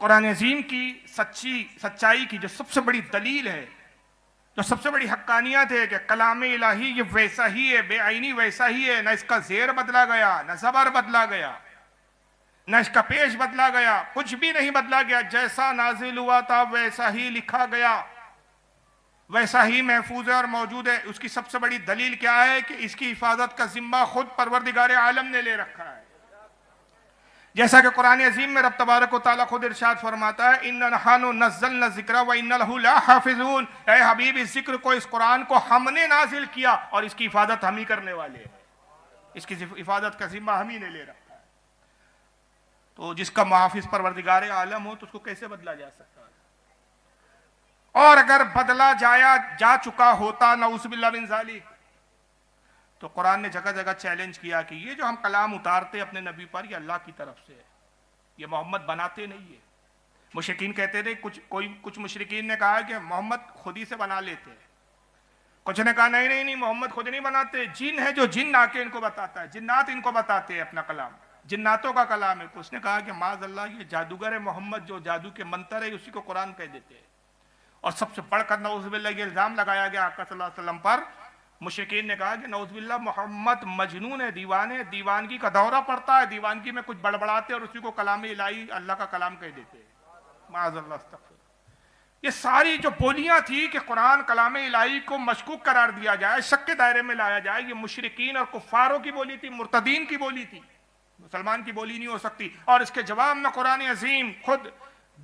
कुरान अजीम की सच्चाई की जो सबसे बड़ी दलील है, जो सबसे बड़ी हक्कानियत है कि कलाम इलाही ये वैसा ही है, बेआईनी वैसा ही है, ना इसका ज़ेर बदला गया, ना ज़बर बदला गया, ना इसका पेश बदला गया, कुछ भी नहीं बदला गया। जैसा नाजिल हुआ था वैसा ही लिखा गया, वैसा ही महफूज है और मौजूद है। उसकी सबसे बड़ी दलील क्या है कि इसकी हिफाजत का जिम्मा खुद परवरदिगार आलम ने ले रखा है। जैसा कि कुरान अजीम में रब तबारक व तआला खुद इरशाद फरमाता है, इन्ना नहनु नज़्ज़लना ज़िक्रा व इन्ना लहू लहाफ़िज़ून। ऐ हबीब, इस जिक्र को, इस कुरान को हमने नाजिल किया और इसकी हिफाजत हम ही करने वाले हैं। इसकी हिफाजत का जिम्मा हम ही ने ले रखा है। तो जिसका मुहाफिज परवरदिगार आलम हो तो उसको कैसे बदला जा सकता है? और अगर बदला जा चुका होता नऊज़ुबिल्लाह मिन ज़ालिक, तो कुरान ने जगह जगह चैलेंज किया कि ये जो हम कलाम उतारते अपने नबी पर, ये अल्लाह की तरफ से है, ये मोहम्मद बनाते नहीं है। मुशरिकीन कहते थे, कुछ मुशरिकीन ने कहा कि मोहम्मद खुद ही से बना लेते हैं। कुछ ने कहा नहीं नहीं नहीं, मोहम्मद खुद नहीं बनाते, जिन है जो जिन आके इनको बताता है, जिन्नात इनको बताते हैं अपना कलाम, जिन्नातों का कलाम है। तो उसने कहा कि माज़अल्लाह, ये जादूगर है मोहम्मद, जो जादू के मंत्र है उसी को कुरान कह देते हैं। और सबसे बढ़कर नऊज़ुबिल्लाह ये इल्ज़ाम लगाया गया आका सल्लल्लाहु अलैहि वसल्लम पर। मुशरिकीन ने कहा कि नऊज़ुबिल्लाह मोहम्मद मजनून है, दीवाने, दीवानगी का दौरा पड़ता है, दीवानगी में कुछ बड़बड़ाते और उसी को कलाम इलाही अल्लाह का कलाम कह देते हैं। माज़अल्लाह, अस्तग़फिर। ये सारी जो बोलियां थी कि कुरान कलाम इलाही को मशकूक करार दिया जाए, शक के दायरे में लाया जाए, ये मुशरिकीन और कुफ़ारों की बोली थी, मुर्तदीन की बोली थी, मुसलमान की बोली नहीं हो सकती। और इसके जवाब में कुरान अजीम खुद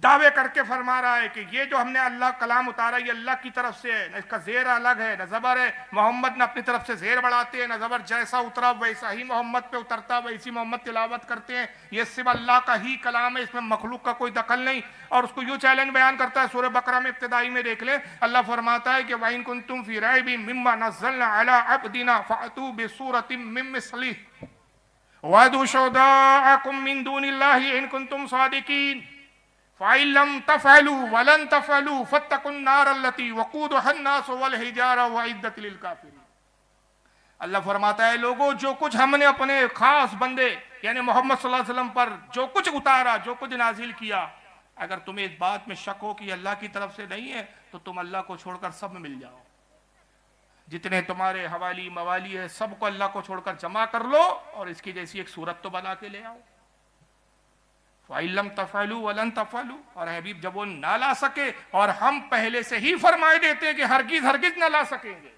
दावे करके फरमा रहा है कि ये जो हमने अल्लाह कलाम उतारा ये अल्लाह की तरफ से है, न इसका ज़ेर अलग है, न ज़बर है। मोहम्मद ने अपनी तरफ से ज़ेर बढ़ाते हैं, न ज़बर। जैसा उतरा वैसा ही मोहम्मद पे उतरता, वैसी मोहम्मद तिलावत करते हैं। ये सिर्फ अल्लाह का ही कलाम है, इसमें मखलूक का कोई दखल नहीं। और उसको यूँ चैलेंज बयान करता है, सूरह बकरा में इब्तिदाई में देख ले, अल्लाह फरमाता है कि वइन कुंतुम फी रैबिन मिम्मा नज़्ज़लना अला अब्दिना फ़अतू बिसूरतिम मिन मिस्लिही वअदू शुहदाअकुम मिन दूनिल्लाहि इन कुंतुम सादिकीन फ़इल्लम तफ़अलू वलन तफ़अलू फ़त्तकुन नार अल्लती वक़ूदुहा अन्नास वल हिजारा वअइद्दत लिल काफ़िरीन। अल्लाह फरमाता है, लोगों, जो कुछ हमने अपने खास बंदे यानी मोहम्मद सल्लल्लाहु अलैहि वसल्लम पर जो कुछ उतारा, जो कुछ नाजिल किया, अगर तुम्हें इस बात में शक हो कि अल्लाह की तरफ से नहीं है तो तुम अल्लाह को छोड़कर सब में मिल जाओ। जितने तुम्हारे हवाली मवाली है सबको अल्लाह को छोड़कर जमा कर लो और इसकी जैसी एक सूरत तो बना के ले आओ। फ़इल्लम तफ़अलू वलन तफ़अलू। और हबीब, जब वो ना ला सके और हम पहले से ही फरमाए देते हैं कि हरगिज हरगिज ना ला सकेंगे,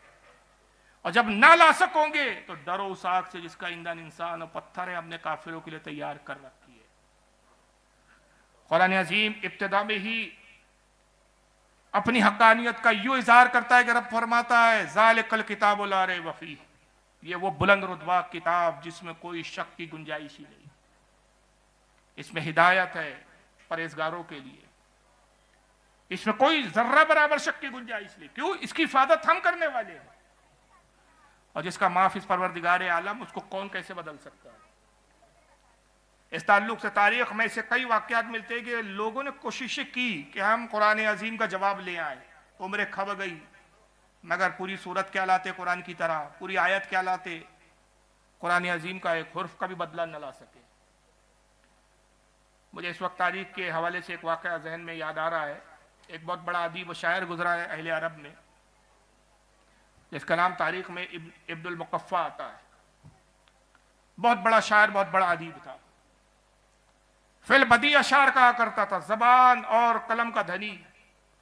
और जब ना ला सकोगे तो डरो उस आग से जिसका ईंधन इंसान और पत्थर है, हमने काफिरों के लिए तैयार कर रखी है। कुरान अजीम इब्तिदा में ही अपनी हक्कानियत का यूं इज़हार करता है कि रब फरमाता है, ज़ालिकल किताबु ला रैब फ़ीह, ये वो बुलंद रुतबा किताब जिसमें कोई शक की गुंजाइश ही नहीं, इसमें हिदायत है परहेजगारों के लिए, इसमें कोई जर्रा बराबर शक की गुंजाइश नहीं। क्यों? इसकी हिफाजत हम करने वाले हैं, और जिसका माफिज परवरदिगार आलम, उसको कौन कैसे बदल सकता है। इस ताल्लुक से तारीख में से कई वाक़यात मिलते हैं कि लोगों ने कोशिशें की कि हम कुरान अजीम का जवाब ले आए, उम्रें खप गई, मगर पूरी सूरत क्या लाते कुरान की तरह, पूरी आयत क्या लाते, कुरान अजीम का एक हुर्फ का भी बदला न ला सके। मुझे इस वक्त तारीख के हवाले से एक वाक़या जहन में याद आ रहा है। एक बहुत बड़ा अदीब व शायर गुजरा है अहले अरब में, जिसका नाम तारीख में इब्नुल मुक़फ़्फ़ा आता है। बहुत बड़ा शायर, बहुत बड़ा अदीब था, फिल बदी अशार कहा करता था, जबान और कलम का धनी,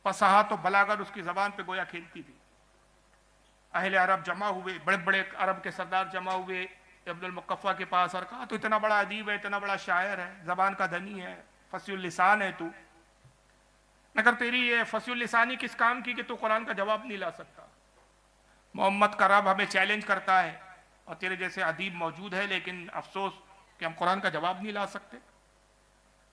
फसाहत और बलागत उसकी जबान पे गोया खेलती थी। अहले अरब जमा हुए, बड़े बड़े अरब के सरदार जमा हुए इब्नुल मुक़फ़्फ़ा के पास और कहा, तो इतना बड़ा अदीब है, इतना बड़ा शायर है, जबान का धनी है, फसीहुल लिसान है तू, मगर तेरी ये फसीहुल लिसानी किस काम की कि तू कुरान का जवाब नहीं ला सकता। मोहम्मद का रब हमें चैलेंज करता है और तेरे जैसे अदीब मौजूद है, लेकिन अफसोस कि हम कुरान का जवाब नहीं ला सकते।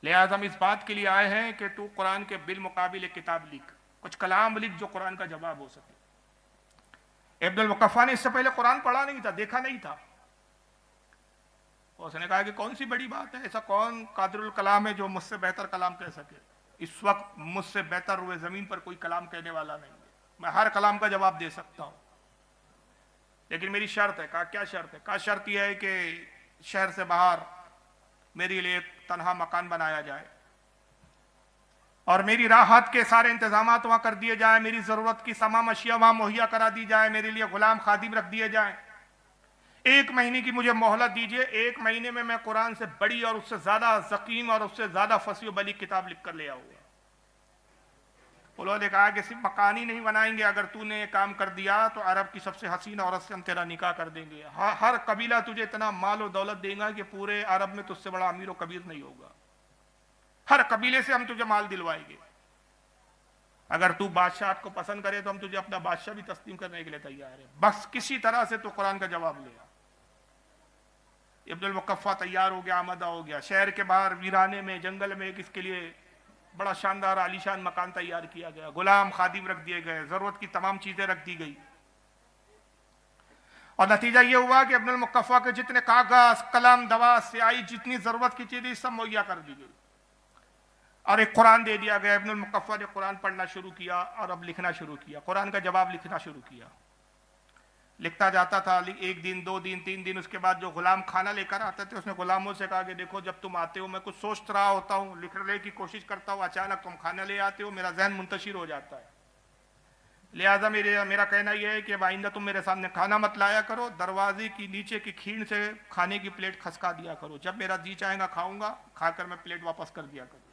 लिहाजा हम इस बात के लिए आए हैं कि तू कुरान के बिल मुकाबिल एक किताब लिख, कुछ कलाम लिख जो कुरान का जवाब हो सके। इब्नुल मुक़फ़्फ़ा ने इससे पहले कुरान पढ़ा नहीं था, देखा नहीं था। उसने कहा कि कौन सी बड़ी बात है, ऐसा कौन कादिरुल कलाम है जो मुझसे बेहतर कलाम कह सके। इस वक्त मुझसे बेहतर हुए जमीन पर कोई कलाम कहने वाला नहीं है, मैं हर कलाम का जवाब दे सकता हूँ, लेकिन मेरी शर्त है। कहा क्या शर्त है? कहा शर्त यह है कि शहर से बाहर मेरे लिए एक तन्हा मकान बनाया जाए, और मेरी राहत के सारे इंतजाम वहां कर दिए जाए, मेरी जरूरत की तमाम अशिया वहां मुहैया करा दी जाए, मेरे लिए गुलाम खादिम रख दिए जाए। 1 महीने की मुझे मोहलत दीजिए, 1 महीने में मैं कुरान से बड़ी और उससे ज्यादा जकीम और उससे ज्यादा फसी बली किताब लिख कर ले आऊंगा। उन्होंने कहा कि सिर्फ मकान ही नहीं बनाएंगे, अगर तूने काम कर दिया तो अरब की सबसे हसीन औरत से हम तेरा निकाह कर देंगे। हर कबीला तुझे इतना माल और दौलत देगा कि पूरे अरब में तुझसे बड़ा अमीर और कबीर नहीं होगा। हर कबीले से हम तुझे माल दिलवाएंगे। अगर तू बादशाह को पसंद करे तो हम तुझे अपना बादशाह भी तस्लीम करने के लिए तैयार है, बस किसी तरह से तो कुरान का जवाब ले आ। इब्नुल मुकफ्फा तैयार हो गया, आमदा हो गया। शहर के बाहर वीराने में जंगल में इसके लिए बड़ा शानदार आलीशान मकान तैयार किया गया, गुलाम खादिम रख दिए गए, जरूरत की तमाम चीजें रख दी गई। और नतीजा यह हुआ कि इब्नुल मुकफ्फा के जितने कागज, कलम, दवा, स्याही, जितनी जरूरत की चीजें सब मुहैया कर दी गई और एक कुरान दे दिया गया। इब्नुल मुकफ्फा ने कुरान पढ़ना शुरू किया और अब लिखना शुरू किया, कुरान का जवाब लिखना शुरू किया। लिखता जाता था, 1 दिन 2 दिन 3 दिन, उसके बाद जो गुलाम खाना लेकर आते थे उसने गुलामों से कहा कि देखो जब तुम आते हो मैं कुछ सोच रहा होता हूँ, लिखने की कोशिश करता हूँ, अचानक तुम खाना ले आते हो, मेरा जहन मुंतशिर हो जाता है। लिहाजा मेरा कहना यह है कि आइंदा तुम मेरे सामने खाना मत लाया करो, दरवाजे की नीचे की खीण से खाने की प्लेट खसका दिया करो, जब मेरा जी चाहेगा खाऊंगा, खाकर मैं प्लेट वापस कर दिया करूंगा,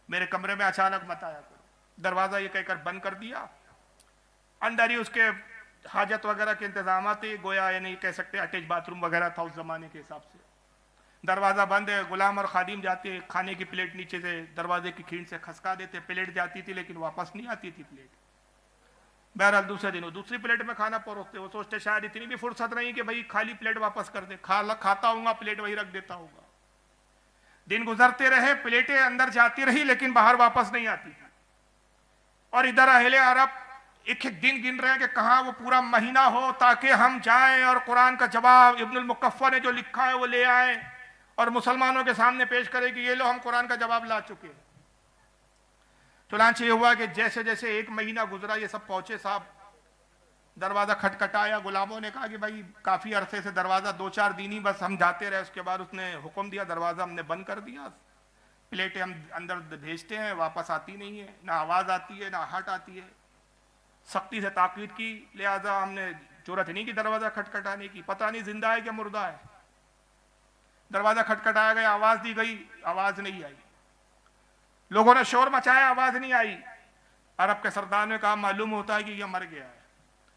मेरे कमरे में अचानक मत आया करो। दरवाजा ये कहकर बंद कर दिया। अंदर ही उसके हाजत वगैरह के इंतजाम थे, गोया ये नहीं कह सकते अटैच बाथरूम वगैरह था उस जमाने के हिसाब से। दरवाजा बंद है, गुलाम और खादिम जाते, खाने की प्लेट नीचे से दरवाजे की खीण से खसका देते, प्लेट जाती थी लेकिन वापस नहीं आती थी प्लेट। बहरहाल दूसरे दिन वो दूसरी प्लेट में खाना परोसते, वो सोचते शायद इतनी भी फुर्सत नहीं कि भाई खाली प्लेट वापस कर दे, खाता हूँ प्लेट वही रख देता होगा। दिन गुजरते रहे, प्लेटें अंदर जाती रही लेकिन बाहर वापस नहीं आती थी। और इधर अहले अरब एक एक दिन गिन रहे हैं कि कहां वो पूरा महीना हो ताकि हम जाएं और कुरान का जवाब इब्नुल मुकफ्फा ने जो लिखा है वो ले आए और मुसलमानों के सामने पेश करें कि ये लो हम कुरान का जवाब ला चुके हैं। चुनांचे ये हुआ कि जैसे जैसे 1 महीना गुजरा, ये सब पहुंचे साहब, दरवाजा खटखटाया, गुलामों ने कहा कि भाई काफी अरसे से दरवाजा 2-4 दिन ही बस हम जाते रहे, उसके बाद उसने हुक्म दिया दरवाजा हमने बंद कर दिया, प्लेटें हम अंदर भेजते हैं वापस आती नहीं है, ना आवाज आती है ना आहट आती है। सख्ती से ताकीद की, लिहाजा हमने जरूरत नहीं की दरवाजा खटखटाने की, पता नहीं जिंदा है क्या मुर्दा है। दरवाजा खटखटाया गया, आवाज दी गई, आवाज नहीं आई। लोगों ने शोर मचाया, आवाज नहीं आई। अरब के सरदार ने कहा मालूम होता है कि यह मर गया है,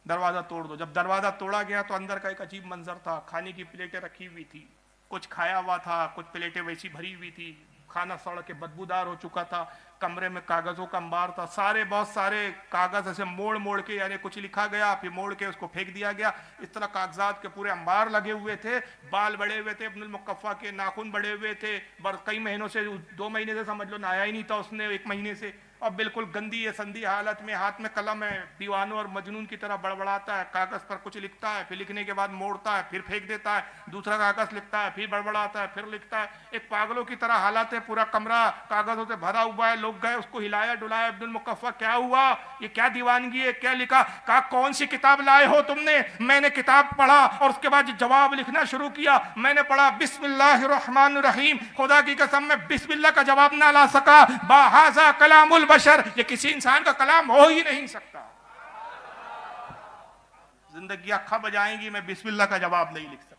दरवाजा तोड़ दो। जब दरवाजा तोड़ा गया तो अंदर का एक अजीब मंजर था, खाने की प्लेटें रखी हुई थी, कुछ खाया हुआ था, कुछ प्लेटें वैसी भरी हुई थी, खाना सड़ के बदबूदार हो चुका था, कमरे में कागजों का अंबार था, बहुत सारे कागज ऐसे मोड़ मोड़ के, यानी कुछ लिखा गया फिर मोड़ के उसको फेंक दिया गया, इस तरह कागजात के पूरे अंबार लगे हुए थे। बाल बड़े हुए थे इब्नुल मुकफ्फा के, नाखून बड़े हुए थे, कई महीनों से, 2 महीने से समझ लो नहाया ही नहीं था उसने, 1 महीने से, और बिल्कुल गंदी है संदी हालत में, हाथ में कलम है, दीवानों और मजनून की तरह बड़बड़ाता है, कागज पर कुछ लिखता है, फिर लिखने के बाद मोड़ता है, फिर फेंक देता है, दूसरा कागज लिखता है, फिर बड़बड़ाता है, फिर लिखता है, एक पागलों की तरह हालत है, पूरा कमरा कागजों से भरा हुआ है। लोग गए, उसको हिलाया डुलाया, इब्नुल मुकफ्फा क्या हुआ, ये क्या दीवानगी है, क्या लिखा? कहा कौन सी किताब लाए हो तुमने? मैंने किताब पढ़ा और उसके बाद जवाब लिखना शुरू किया। मैंने पढ़ा बिस्मिल्लाहिर्रहमानिर्रहीम, खुदा की कसम मैं बिस्मिल्लाह का जवाब ना ला सका, बाहाजा कलामुल बशर, ये किसी इंसान का कलाम हो ही नहीं सकता। जिंदगी अक्खा बजाएंगी, मैं बिस्मिल्लाह का जवाब नहीं लिख सकता।